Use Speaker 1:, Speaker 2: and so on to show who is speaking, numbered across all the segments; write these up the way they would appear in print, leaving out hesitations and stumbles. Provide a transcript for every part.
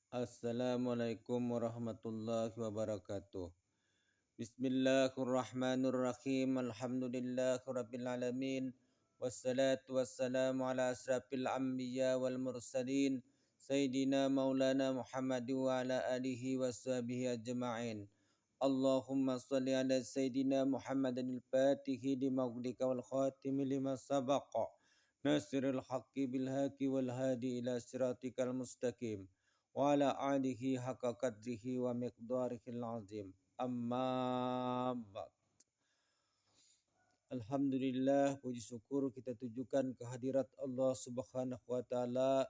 Speaker 1: Assalamualaikum warahmatullahi wabarakatuh. Bismillahirrahmanirrahim. Alhamdulillahirabbil alamin. Wassalatu wassalamu ala asrafil anbiya wal mursalin Sayyidina Maulana Muhammad wa ala alihi washabihi ajma'in. Allahumma salli ala Sayyidina Muhammadin al-Fatihi lima ughlika wal khatimi lima sabaqa Nasirul haqqi bil haqi wal hadi ila siratikal mustaqim wa ala alihi haqqa qadrihi wa miqdarihil azim. Amma ba'd. Alhamdulillah, puji syukur kita tujukan kehadirat Allah Subhanahu wa taala.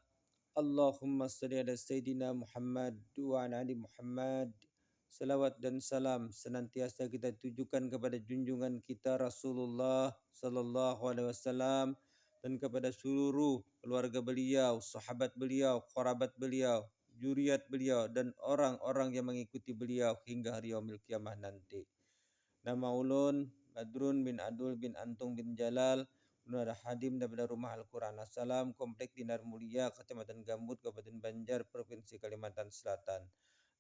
Speaker 1: Allahumma shalli ala Sayyidina Muhammad wa ala ali Muhammad. Salawat dan salam senantiasa kita tujukan kepada junjungan kita Rasulullah sallallahu alaihi wasallam dan kepada seluruh keluarga beliau, sahabat beliau, kerabat beliau, zuriat beliau dan orang-orang yang mengikuti beliau hingga hari yaumil kiamah nanti. Nama ulun Badrun bin Adul bin Antung bin Jalal, Menara Hadim daripada Rumah Al-Quran Assalam, Komplek Dinar Mulia, Kecamatan Gambut, Kabupaten Banjar, Provinsi Kalimantan Selatan.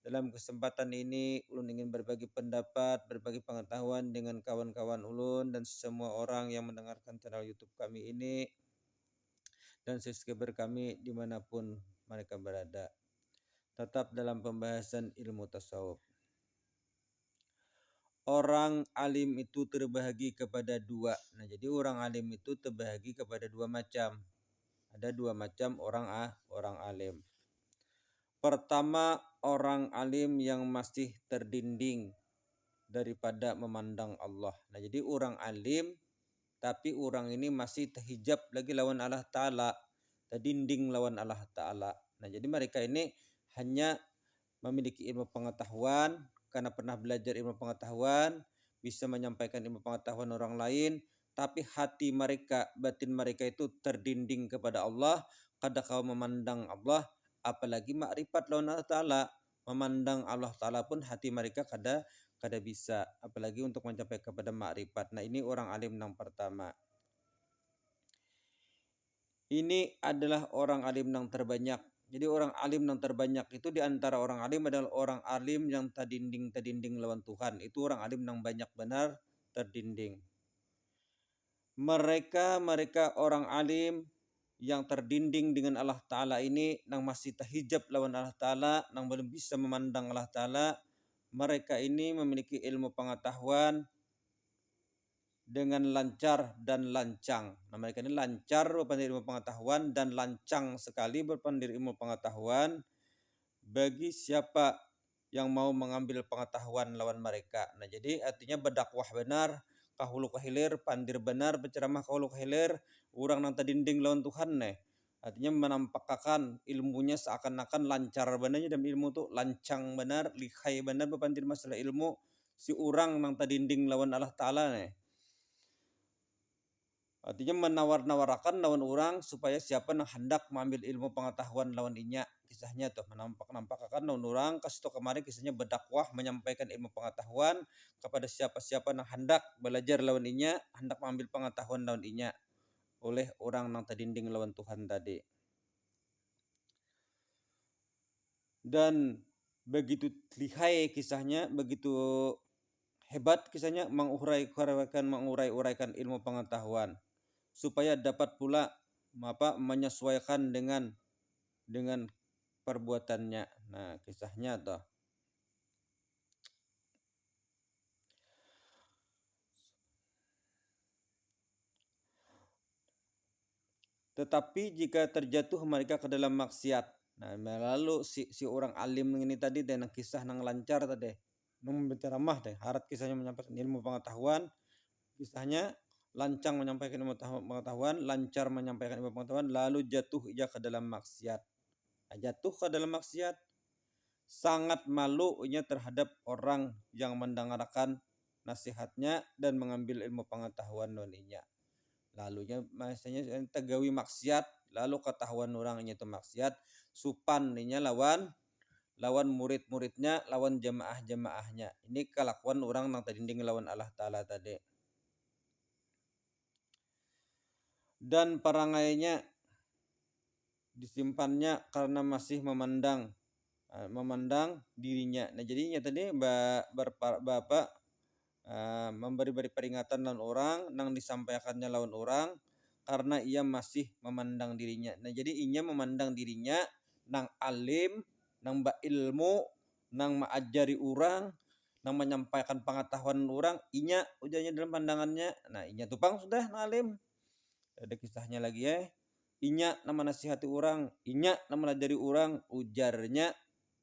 Speaker 1: Dalam kesempatan ini, ulun ingin berbagi pendapat, berbagi pengetahuan dengan kawan-kawan ulun dan semua orang yang mendengarkan channel YouTube kami ini dan subscriber kami dimanapun mereka berada. Tetap dalam pembahasan ilmu tasawuf. Orang alim itu terbahagi kepada dua. Nah, jadi orang alim itu terbahagi kepada dua macam. Ada dua macam orang alim. Pertama, orang alim yang masih terdinding daripada memandang Allah. Nah, jadi orang alim tapi orang ini masih terhijab lagi lawan Allah Ta'ala, terdinding lawan Allah Ta'ala. Nah, jadi mereka ini hanya memiliki ilmu pengetahuan, karena pernah belajar ilmu pengetahuan, bisa menyampaikan ilmu pengetahuan orang lain, tapi hati mereka, batin mereka itu terdinding kepada Allah, kada kau memandang Allah, apalagi makrifat lawan Allah Ta'ala. Memandang Allah Ta'ala pun hati mereka kada bisa, apalagi untuk mencapai kepada makrifat. Nah, ini orang alim yang pertama. Ini adalah orang alim yang terbanyak. Jadi orang alim yang terbanyak itu di antara orang alim adalah orang alim yang terdinding lawan Tuhan. Itu orang alim yang banyak benar terdinding. Mereka orang alim yang terdinding dengan Allah Ta'ala ini, yang masih terhijab lawan Allah Ta'ala, yang belum bisa memandang Allah Ta'ala. Mereka ini memiliki ilmu pengetahuan dengan lancar dan lancang. Nah, mereka ini lancar berpandai ilmu pengetahuan dan lancang sekali berpandai ilmu pengetahuan bagi siapa yang mau mengambil pengetahuan lawan mereka. Nah, jadi artinya berdakwah benar, kahulu kahilir, pandir benar, berceramah kahulu kahilir, orang yang terdinding lawan Tuhan nih. Artinya menampakkan ilmunya seakan-akan lancar benarnya, dan ilmu tuh lancang benar, lihai benar berpandir masalah ilmu si orang yang terdinding lawan Allah Ta'ala nih. Artinya menawar-nawarakan lawan orang supaya siapa yang hendak mengambil ilmu pengetahuan lawan inya. Kisahnya tuh menampak-nampakkan lawan orang, kasih tuh kemarin kisahnya berdakwah menyampaikan ilmu pengetahuan kepada siapa-siapa yang hendak belajar lawan inya, hendak mengambil pengetahuan lawan inya oleh orang yang terdinding lawan Tuhan tadi. Dan begitu lihai kisahnya, begitu hebat kisahnya mengurai-uraikan ilmu pengetahuan supaya dapat pula menyesuaikan dengan perbuatannya. Nah, kisahnya toh. Tetapi jika terjatuh mereka ke dalam maksiat, nah lalu si orang alim ini tadi dan kisah nang lancar tadi, nang berceramah deh, harap kisahnya menyampaikan ilmu pengetahuan, kisahnya lancang menyampaikan ilmu pengetahuan, lancar menyampaikan ilmu pengetahuan, lalu jatuh ia ke dalam maksiat. Nah, jatuh ke dalam maksiat, sangat malunya terhadap orang yang mendengarkan nasihatnya dan mengambil ilmu pengetahuan noninya. Lalunya masanya tegawi maksiat, lalu ketahuan orangnya itu maksiat, supan ninya lawan murid-muridnya, lawan jamaah-jamaahnya. Ini kelakuan orang yang terdinding lawan Allah Ta'ala tadi. Dan perangainya disimpannya karena masih memandang memandang dirinya. Nah, jadinya tadi Bapak memberi peringatan lawan orang, nang disampaikannya lawan orang, karena ia masih memandang dirinya. Nah, jadi inya memandang dirinya nang alim, nang ilmu, nang mengajari orang, nang menyampaikan pengetahuan orang, inya ujarnya dalam pandangannya. Nah, inya tupang sudah nang alim. Ada kisahnya lagi ya. Inya nama nasihati orang, inya nama menajari orang, ujarnya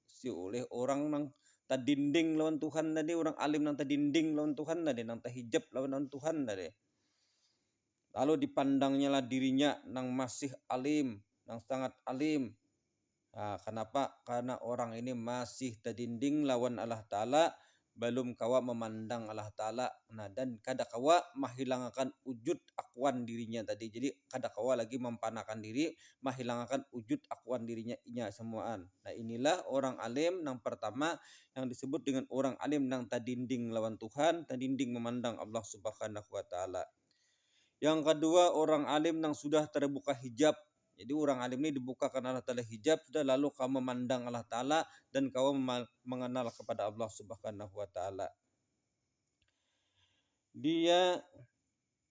Speaker 1: si oleh orang nang tadinding lawan Tuhan tadi, orang alim nang tadinding lawan Tuhan tadi, nang tahijab lawan Tuhan tadi. Lalu dipandangnya lah dirinya nang masih alim, nang sangat alim. Nah, kenapa? Karena orang ini masih tadinding lawan Allah Ta'ala, belum kawa memandang Allah Ta'ala. Nah, dan kada kawa menghilangkan wujud akuan dirinya tadi. Jadi kada kawa lagi mempanakan diri, menghilangkan wujud akuan dirinya inya semuaan. Nah, inilah orang alim yang pertama yang disebut dengan orang alim yang tadinding lawan Tuhan, tadinding memandang Allah Subhanahu wa Ta'ala. Yang kedua, orang alim yang sudah terbuka hijab. Jadi orang alim ini dibukakan Allah Ta'ala hijab, sudah lalu kau memandang Allah Ta'ala dan kau mengenal kepada Allah Subhanahu wa Ta'ala. Dia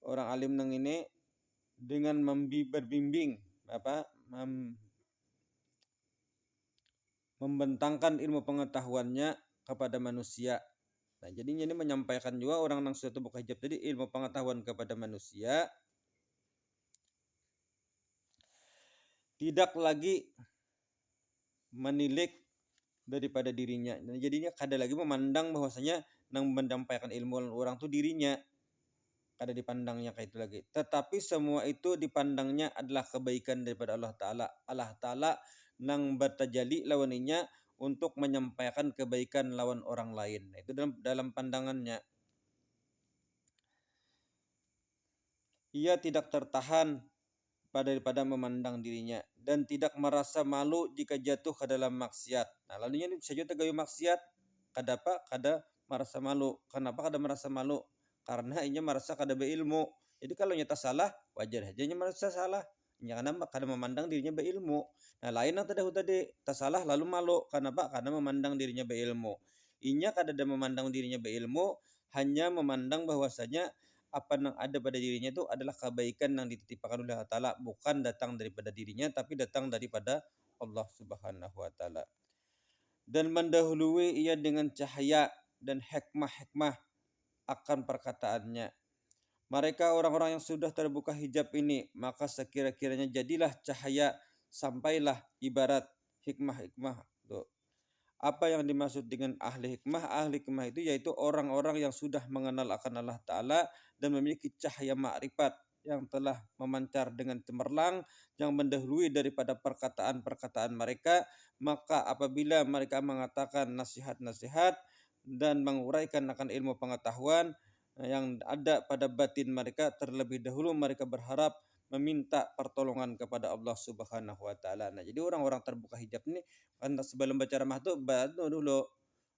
Speaker 1: orang alim nang ini dengan berbimbing membentangkan ilmu pengetahuannya kepada manusia. Nah, jadinya ini menyampaikan juga orang yang sudah terbuka hijab tadi ilmu pengetahuan kepada manusia, tidak lagi menilik daripada dirinya. Dan jadinya kada lagi memandang bahwasanya nang menyampaikan ilmu orang tuh dirinya, kada dipandangnya kayak itu lagi. Tetapi semua itu dipandangnya adalah kebaikan daripada Allah Ta'ala. Allah Ta'ala nang bertajali lawaninya untuk menyampaikan kebaikan lawan orang lain. Nah, itu dalam pandangannya. Ia tidak tertahan daripada memandang dirinya dan tidak merasa malu jika jatuh ke dalam maksiat. Nah, lalunya ini bisa juga gawe maksiat, kada apa? Kada merasa malu. Kenapa kada merasa malu? Karena inya merasa kada berilmu. Jadi kalau nyata salah, wajar aja nya merasa salah. Inya kada memandang dirinya berilmu. Nah, lain yang tadi salah lalu malu. Kenapa? Karena memandang dirinya berilmu. Inya kada ada memandang dirinya berilmu, hanya memandang bahwasanya apa yang ada pada dirinya itu adalah kebaikan yang dititipkan oleh Allah Ta'ala, bukan datang daripada dirinya tapi datang daripada Allah Subhanahu wa Ta'ala. Dan mendahului ia dengan cahaya dan hikmah-hikmah akan perkataannya. Mereka orang-orang yang sudah terbuka hijab ini, maka sekira-kiranya jadilah cahaya, sampailah ibarat hikmah-hikmah. Apa yang dimaksud dengan ahli hikmah? Ahli hikmah itu yaitu orang-orang yang sudah mengenal akan Allah Ta'ala dan memiliki cahaya makrifat yang telah memancar dengan cemerlang yang mendahului daripada perkataan-perkataan mereka. Maka apabila mereka mengatakan nasihat-nasihat dan menguraikan akan ilmu pengetahuan yang ada pada batin mereka, terlebih dahulu mereka berharap meminta pertolongan kepada Allah Subhanahu wa Ta'ala. Nah, jadi orang-orang terbuka hijab ini kan sebelum baca ramah tuh dulu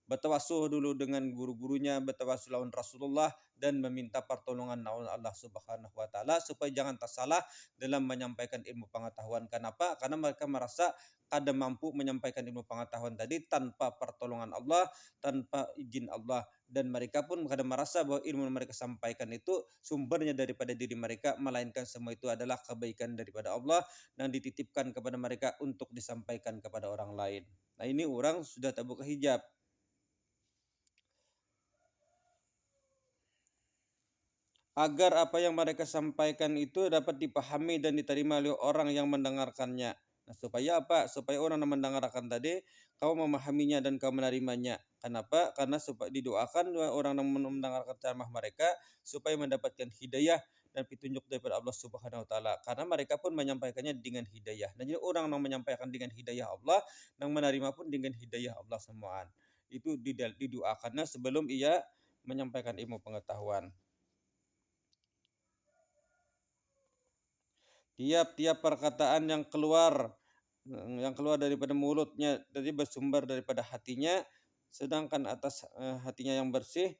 Speaker 1: bertawasuh dulu dengan guru-gurunya, bertawasuh lawan Rasulullah dan meminta pertolongan lawan Allah Subhanahu wa Ta'ala supaya jangan tersalah dalam menyampaikan ilmu pengetahuan. Kenapa? Karena mereka merasa kada mampu menyampaikan ilmu pengetahuan tadi tanpa pertolongan Allah, tanpa izin Allah, dan mereka pun kada merasa bahwa ilmu yang mereka sampaikan itu sumbernya daripada diri mereka, melainkan semua itu adalah kebaikan daripada Allah yang dititipkan kepada mereka untuk disampaikan kepada orang lain. Nah, ini orang sudah terbuka hijab. Agar apa yang mereka sampaikan itu dapat dipahami dan diterima oleh orang yang mendengarkannya. Nah, supaya apa? Supaya orang yang mendengarkan tadi kau memahaminya dan kau menerimanya. Kenapa? Karena supaya didoakan orang yang mendengarkan ceramah mereka supaya mendapatkan hidayah dan petunjuk daripada Allah Subhanahu wa Ta'ala. Karena mereka pun menyampaikannya dengan hidayah. Dan jadi orang yang menyampaikan dengan hidayah Allah, yang menerima pun dengan hidayah Allah semuaan. Itu didoakannya sebelum ia menyampaikan ilmu pengetahuan. Tiap-tiap perkataan yang keluar daripada mulutnya, jadi bersumber daripada hatinya, sedangkan atas hatinya yang bersih,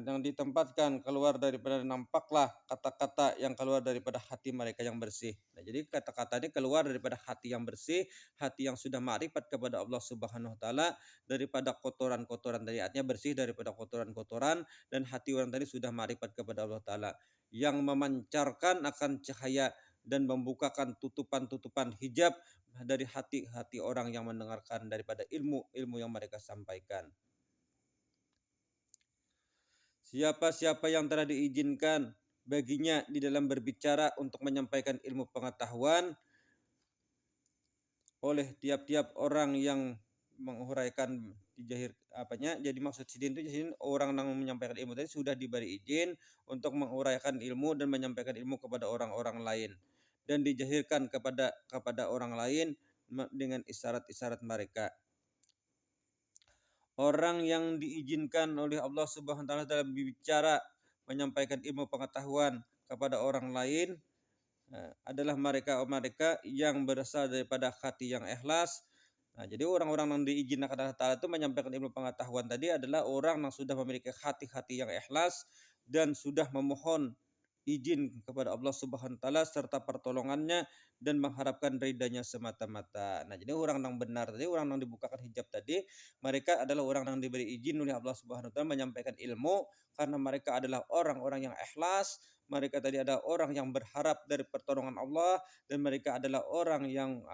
Speaker 1: yang ditempatkan keluar daripada nampaklah kata-kata yang keluar daripada hati mereka yang bersih. Nah, jadi kata-kata ini keluar daripada hati yang bersih, hati yang sudah ma'rifat kepada Allah Subhanahu wa taala, daripada kotoran-kotoran tadi, artinya bersih daripada kotoran-kotoran, dan hati orang tadi sudah ma'rifat kepada Allah taala yang memancarkan akan cahaya dan membukakan tutupan-tutupan hijab dari hati-hati orang yang mendengarkan daripada ilmu-ilmu yang mereka sampaikan. Siapa-siapa yang telah diizinkan baginya di dalam berbicara untuk menyampaikan ilmu pengetahuan oleh tiap-tiap orang yang menguraikan dijahir apanya. Jadi maksud sidin itu sidin orang yang menyampaikan ilmu tadi sudah diberi izin untuk menguraikan ilmu dan menyampaikan ilmu kepada orang-orang lain dan dijahirkan kepada orang lain dengan isyarat-isyarat mereka. Orang yang diizinkan oleh Allah Subhanahu wa taala dalam berbicara menyampaikan ilmu pengetahuan kepada orang lain adalah mereka-mereka yang berasal daripada hati yang ikhlas. Nah, jadi orang-orang yang diizinkan Allah Ta'ala itu menyampaikan ilmu pengetahuan tadi adalah orang yang sudah memiliki hati-hati yang ikhlas dan sudah memohon izin kepada Allah Subhanahu wa taala serta pertolongannya dan mengharapkan ridhanya semata-mata. Nah, jadi orang yang benar tadi, orang yang dibukakan hijab tadi, mereka adalah orang yang diberi izin oleh Allah Subhanahu wa taala menyampaikan ilmu karena mereka adalah orang-orang yang ikhlas, mereka tadi adalah orang yang berharap dari pertolongan Allah, dan mereka adalah orang yang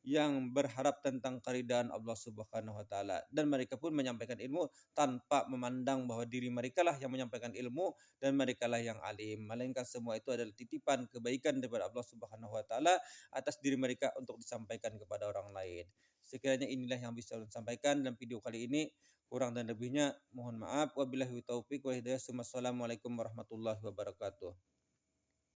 Speaker 1: yang berharap tentang keridhaan Allah Subhanahu wa taala, dan mereka pun menyampaikan ilmu tanpa memandang bahwa diri mereka lah yang menyampaikan ilmu dan mereka lah yang alim, melainkan semua itu adalah titipan kebaikan daripada Allah Subhanahu wa taala atas diri mereka untuk disampaikan kepada orang lain. Sekiranya inilah yang bisa saya sampaikan dalam video kali ini. Kurang dan lebihnya mohon maaf. Wabillahi taufik wa hidayah. Wassalamualaikum warahmatullahi wabarakatuh.